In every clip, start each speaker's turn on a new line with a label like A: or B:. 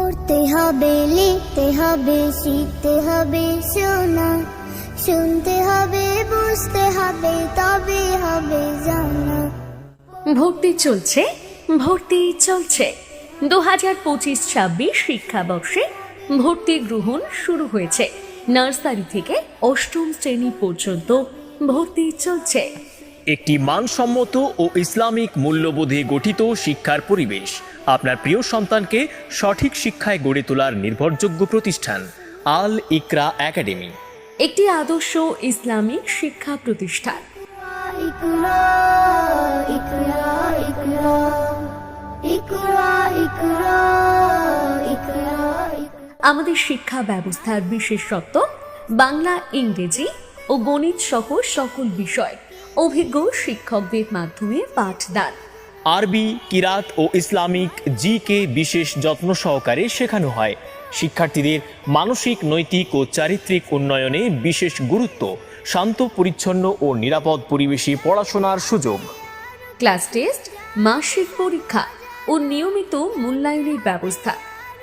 A: পড়তে হবে, লিখতে হবে, শিখতে হবে শোনা, শুনতে হবে, বুঝতে হবে, তবে হবে জানা।
B: ভর্তি চলছে, ভর্তি চলছে। 2025-26 শিক্ষাবর্ষে ভর্তি গ্রহণ শুরু হয়েছে। নার্সারি থেকে অষ্টম শ্রেণী পর্যন্ত ভর্তি চলছে।
C: একটি মানসম্মত ও ইসলামিক মূল্যবোধে গঠিত শিক্ষার পরিবেশ আপনার প্রিয় সন্তানকে সঠিক শিক্ষায় গড়ে তোলার নির্ভরযোগ্য প্রতিষ্ঠান আল ইকরা একাডেমি।
B: একটি আদর্শ ইসলামিক শিক্ষা প্রতিষ্ঠান।
A: ইকরা, ইকরা, ইকরা, ইকরা, ইকরা, ইকরা।
B: আমাদের শিক্ষা ব্যবস্থার বিশেষত্ব বাংলা, ইংরেজি ও গণিত সহ সকল বিষয় অভিজ্ঞ শিক্ষকদের মাধ্যমে পাঠদান।
C: আরবি, কিরাত ও ইসলামিক জিকে বিশেষ যত্ন সহকারে শেখানো হয়। শিক্ষার্থীদের মানসিক, নৈতিক ও চারিত্রিক উন্নয়নে বিশেষ গুরুত্ব। শান্ত, পরিচ্ছন্ন ও নিরাপদ পরিবেশে পড়াশোনার সুযোগ।
B: ক্লাস টেস্ট, মাসিক পরীক্ষা ও নিয়মিত মূল্যায়নের ব্যবস্থা।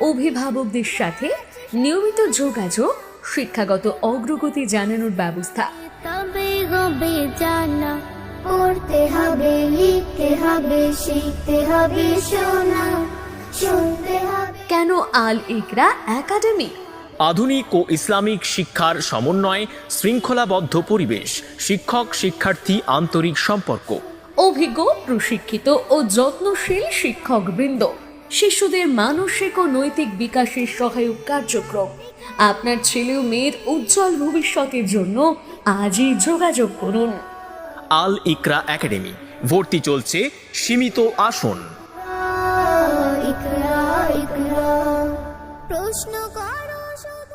B: অভিভাবকদের সাথে নিয়মিত যোগাযোগ, শিক্ষাগত অগ্রগতি জানানোর ব্যবস্থা।
A: তবে হবে জানা, পড়তে হবে, লিখতে হবে, শিখতে হবে শোনা, শুনতে হবে।
B: কেন আল ইকরা একাডেমি?
C: আধুনিক ও ইসলামিক শিক্ষার সমন্বয়, শৃঙ্খলাবদ্ধ পরিবেশ, শিক্ষক শিক্ষার্থী আন্তরিক সম্পর্ক,
B: অভিজ্ঞ, প্রশিক্ষিত ও যত্নশীল শিক্ষকবৃন্দ, শিশুদের মানসিক ও নৈতিক বিকাশের সহায়ক কার্যক্রম। আপনার ছেলে ও মেয়ের উজ্জ্বল ভবিষ্যতের জন্য আজই যোগাযোগ করুন।
C: আল ইকরা একাডেমি। ভর্তি চলছে, সীমিত আসন।
A: ইকরা, ইকরা, প্রশ্ন করো শুধু।